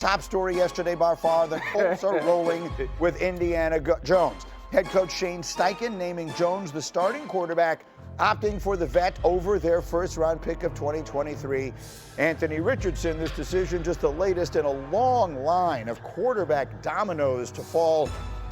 Top story yesterday by far, the Colts are rolling with Jones. Head coach Shane Steichen naming Jones the starting quarterback, opting for the vet over their first-round pick of 2023. Anthony Richardson, this decision just the latest in a long line of quarterback dominoes to fall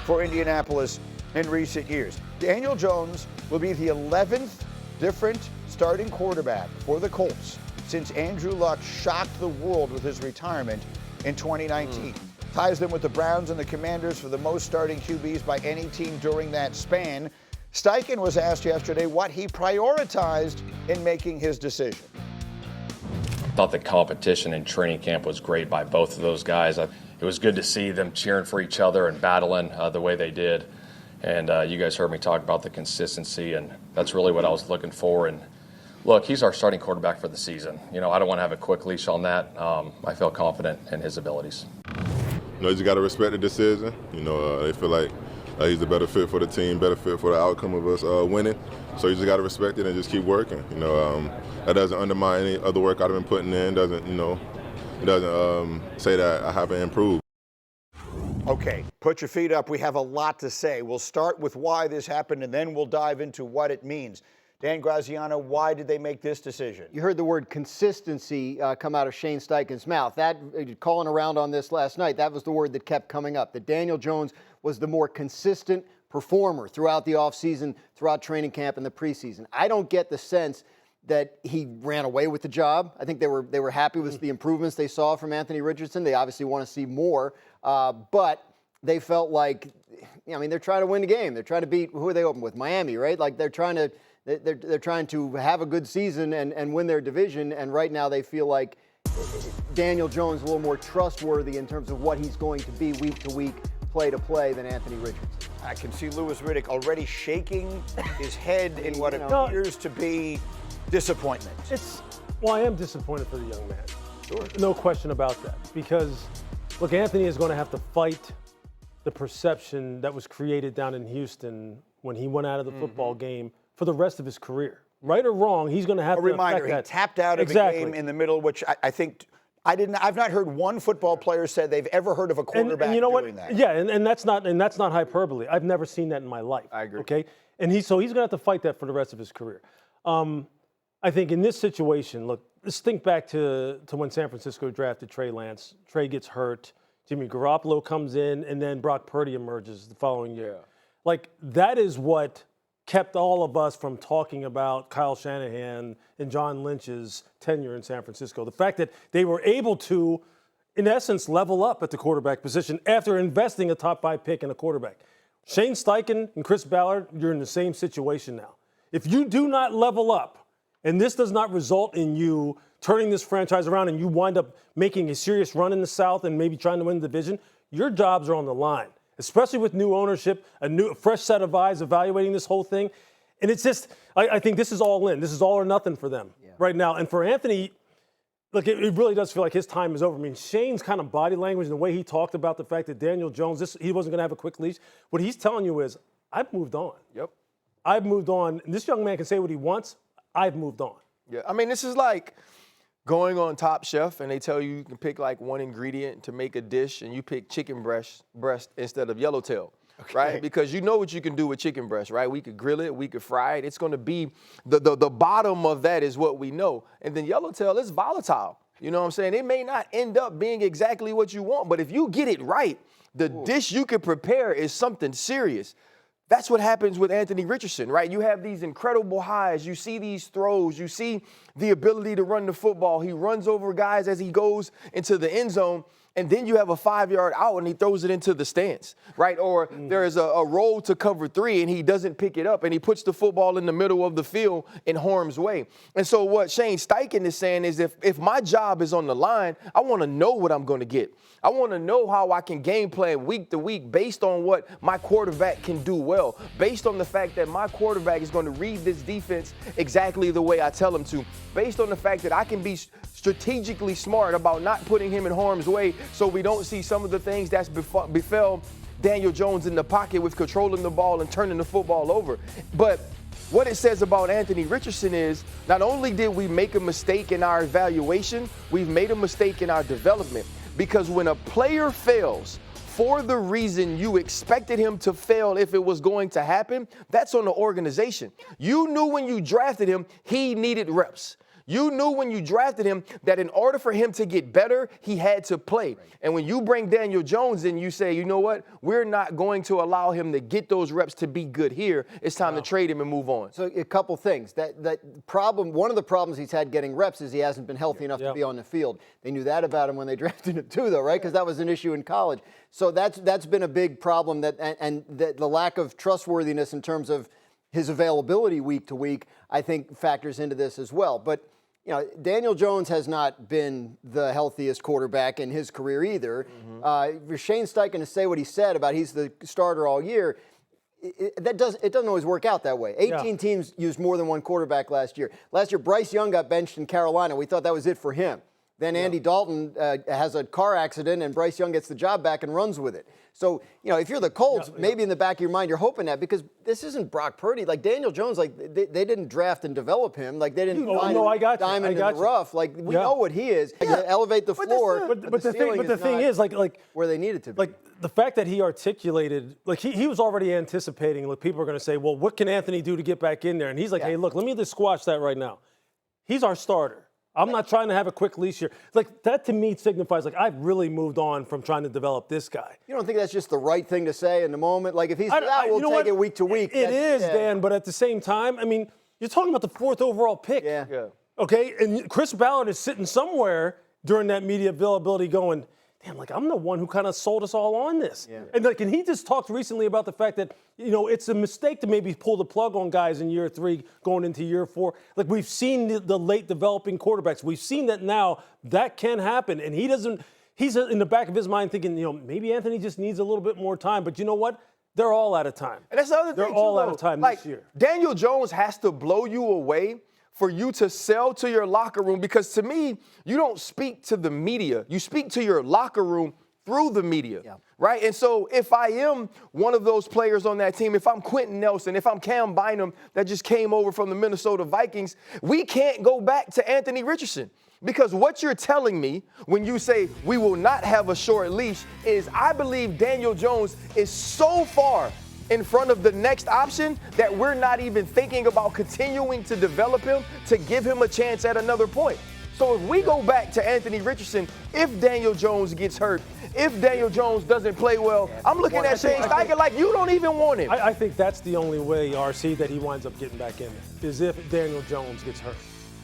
for Indianapolis in recent years. Daniel Jones will be the 11th different starting quarterback for the Colts since Andrew Luck shocked the world with his retirement in 2019. Ties them with the Browns and the Commanders for the most starting QBs by any team during that span. Steichen was asked yesterday what he prioritized in making his decision. I thought the competition in training camp was great by both of those guys. It was good to see them cheering for each other and battling the way they did. And you guys heard me talk about the consistency, and that's really what I was looking for. And look, he's our starting quarterback for the season. You know, I don't want to have a quick leash on that. I feel confident in his abilities. You know, you just got to respect the decision. You know, they feel like he's a better fit for the team, better fit for the outcome of us winning. So you just got to respect it and just keep working. You know, that doesn't undermine any other work I've been putting in. It doesn't say that I haven't improved. Okay, put your feet up. We have a lot to say. We'll start with why this happened, and then we'll dive into what it means. Dan Graziano, why did they make this decision? You heard the word consistency come out of Shane Steichen's mouth. That, calling around on this last night, that was the word that kept coming up, that Daniel Jones was the more consistent performer throughout the offseason, throughout training camp and the preseason. I don't get the sense that he ran away with the job. I think they were happy with the improvements they saw from Anthony Richardson. They obviously want to see more, but they felt like, they're trying to win the game. They're trying to beat, who are they open with? Miami, right? Like they're trying to have a good season and win their division, and right now they feel like Daniel Jones is a little more trustworthy in terms of what he's going to be week to week, play to play than Anthony Richardson. I can see Louis Riddick already shaking his head in what appears to be disappointment. I am disappointed for the young man. Sure. No question about that. Because, look, Anthony is going to have to fight the perception that was created down in Houston when he went out of the football game for the rest of his career. Right or wrong, he's going to have to reminder, he tapped out of the game in the middle, which I think I've not heard one football player say they've ever heard of a quarterback doing that. Yeah, and that's not hyperbole. I've never seen that in my life. I agree. Okay? And he's going to have to fight that for the rest of his career. I think in this situation, look, let's think back to when San Francisco drafted Trey Lance. Trey gets hurt. Jimmy Garoppolo comes in, and then Brock Purdy emerges the following year. Like, that is what kept all of us from talking about Kyle Shanahan and John Lynch's tenure in San Francisco. The fact that they were able to, in essence, level up at the quarterback position after investing a top 5 pick in a quarterback. Shane Steichen and Chris Ballard, you're in the same situation now. If you do not level up, and this does not result in you turning this franchise around and you wind up making a serious run in the South and maybe trying to win the division, your jobs are on the line, especially with new ownership, a fresh set of eyes evaluating this whole thing. And it's just, I think this is all in. This is all or nothing for them right now. And for Anthony, look, it really does feel like his time is over. I mean, Shane's kind of body language and the way he talked about the fact that Daniel Jones, he wasn't going to have a quick leash. What he's telling you is, I've moved on. Yep. I've moved on. And this young man can say what he wants. I've moved on. Yeah, this is like going on Top Chef and they tell you can pick like one ingredient to make a dish and you pick chicken breast instead of yellowtail, right? Because you know what you can do with chicken breast, right? We could grill it, we could fry it. It's going to be the bottom of that is what we know. And then yellowtail is volatile. You know what I'm saying? It may not end up being exactly what you want, but if you get it right, the dish you could prepare is something serious. That's what happens with Anthony Richardson, right? You have these incredible highs. You see these throws. You see the ability to run the football. He runs over guys as he goes into the end zone. And then you have a 5-yard out and he throws it into the stands, right? Or there is a roll to cover 3 and he doesn't pick it up and he puts the football in the middle of the field in harm's way. And so what Shane Steichen is saying is if my job is on the line, I want to know what I'm going to get. I want to know how I can game plan week to week based on what my quarterback can do well, based on the fact that my quarterback is going to read this defense exactly the way I tell him to, based on the fact that I can be strategically smart about not putting him in harm's way so we don't see some of the things that's befell Daniel Jones in the pocket with controlling the ball and turning the football over. But what it says about Anthony Richardson is not only did we make a mistake in our evaluation, we've made a mistake in our development. Because when a player fails for the reason you expected him to fail if it was going to happen, that's on the organization. You knew when you drafted him, he needed reps. You knew when you drafted him that in order for him to get better, he had to play. Right. And when you bring Daniel Jones in, you say, you know what? We're not going to allow him to get those reps to be good here. It's time to trade him and move on. So a couple things. One of the problems he's had getting reps is he hasn't been healthy enough to be on the field. They knew that about him when they drafted him too, though, right? Because that was an issue in college. So that's been a big problem, and the lack of trustworthiness in terms of his availability week to week, I think factors into this as well. But you know, Daniel Jones has not been the healthiest quarterback in his career either. For Shane Steichen to say what he said about he's the starter all year, it doesn't always work out that way. 18 teams used more than one quarterback last year. Last year, Bryce Young got benched in Carolina. We thought that was it for him. Then Andy Dalton has a car accident, and Bryce Young gets the job back and runs with it. So, you know, if you're the Colts, maybe in the back of your mind you're hoping that, because this isn't Brock Purdy. Like Daniel Jones, like they didn't draft and develop him. Like they didn't find a diamond in the rough. Like we know what he is. Elevate the floor. But the thing is, like where they needed to be. Like the fact that he articulated, like he was already anticipating, like people are going to say, well, what can Anthony do to get back in there? And he's like, hey, look, let me just squash that right now. He's our starter. I'm not trying to have a quick leash here. Like, that to me signifies, like, I've really moved on from trying to develop this guy. You don't think that's just the right thing to say in the moment? Like, if he's we'll take it week to week. It is, Dan, but at the same time, I mean, you're talking about the 4th overall pick. Yeah. Okay? And Chris Ballard is sitting somewhere during that media availability going, damn, like, I'm the one who kind of sold us all on this. Yeah. And he just talked recently about the fact that, you know, it's a mistake to maybe pull the plug on guys in year 3 going into year 4. Like, we've seen the late developing quarterbacks. We've seen that now. That can happen. And he's in the back of his mind thinking, you know, maybe Anthony just needs a little bit more time. But you know what? They're all out of time. And that's the other thing, They're all out of time this year. Daniel Jones has to blow you away for you to sell to your locker room, because to me, you don't speak to the media. You speak to your locker room through the media, right? And so if I am one of those players on that team, if I'm Quentin Nelson, if I'm Cam Bynum that just came over from the Minnesota Vikings, we can't go back to Anthony Richardson. Because what you're telling me when you say we will not have a short leash is I believe Daniel Jones is so far in front of the next option that we're not even thinking about continuing to develop him to give him a chance at another point. So if we go back to Anthony Richardson, if Daniel Jones gets hurt, if Daniel Jones doesn't play well, I'm looking at Shane Steichen like you don't even want him. I think that's the only way, RC, that he winds up getting back in there, is if Daniel Jones gets hurt.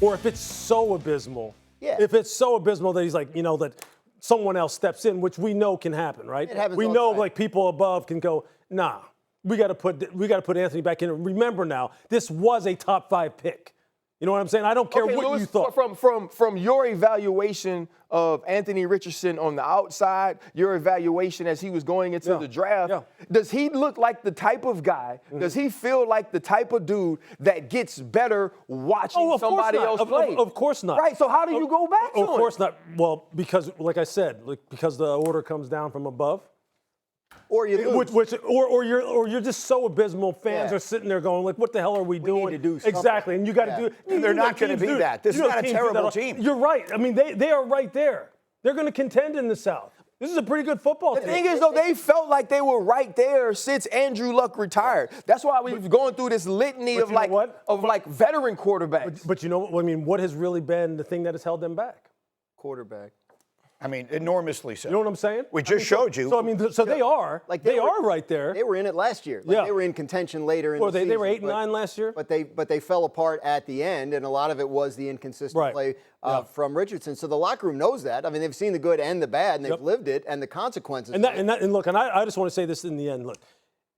Or if it's so abysmal. If it's so abysmal that he's like, you know, that someone else steps in, which we know can happen, right? It happens we know, like, people above can go, nah. We got to put Anthony back in. Remember now, this was a top 5 pick. You know what I'm saying? I don't care what Louis, you thought. From your evaluation of Anthony Richardson on the outside, your evaluation as he was going into the draft, does he look like the type of guy, does he feel like the type of dude that gets better watching somebody else play? Of course not. Right, so how do you go back to him? Of course not. Well, because, like I said, because the order comes down from above. Or you lose. Or you're just so abysmal. Fans are sitting there going, like, what the hell are we doing? We need to do something. Exactly, and you got to do it. And they're not going to be that. This is not a terrible team. You're right. I mean, they are right there. They're going to contend in the South. This is a pretty good football team. The thing is, though, they felt like they were right there since Andrew Luck retired. That's why we've going through this litany of veteran quarterbacks. But you know what? I mean, what has really been the thing that has held them back? Quarterback. I mean, enormously so. You know what I'm saying? We just showed you. So, I mean, so they are. Like, they are right there. They were in it last year. Like, they were in contention later in the season. They were 8-9 last year? But they fell apart at the end, and a lot of it was the inconsistent play from Richardson. So the locker room knows that. I mean, they've seen the good and the bad, and they've lived it, and the consequences. And look, I just want to say this in the end. Look,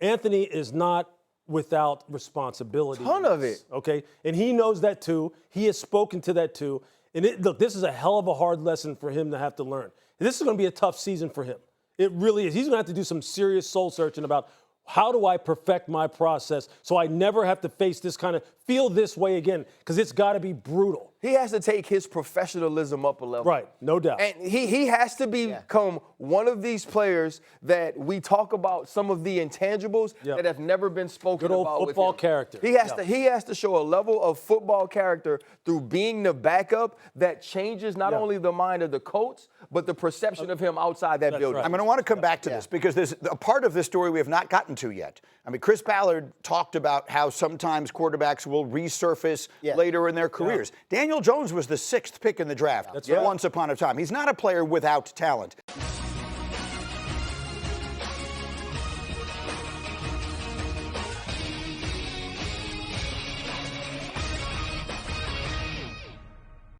Anthony is not without responsibility. Ton of it. Okay? And he knows that, too. He has spoken to that, too. And look, this is a hell of a hard lesson for him to have to learn. This is going to be a tough season for him. It really is. He's going to have to do some serious soul searching about how do I perfect my process so I never have to feel this way again, because it's got to be brutal. he has to take his professionalism up a level. Right, no doubt. And he has to become one of these players that we talk about some of the intangibles that have never been spoken Good old about football with him. character. He has to show a level of football character through being the backup that changes not only the mind of the Colts, but the perception of him outside that building. right. I'm going to want to come back to this because there's a part of this story we have not gotten to yet. I mean, Chris Ballard talked about how sometimes quarterbacks will resurface later in their careers. Daniel Jones was the 6th pick in the draft once upon a time. He's not a player without talent.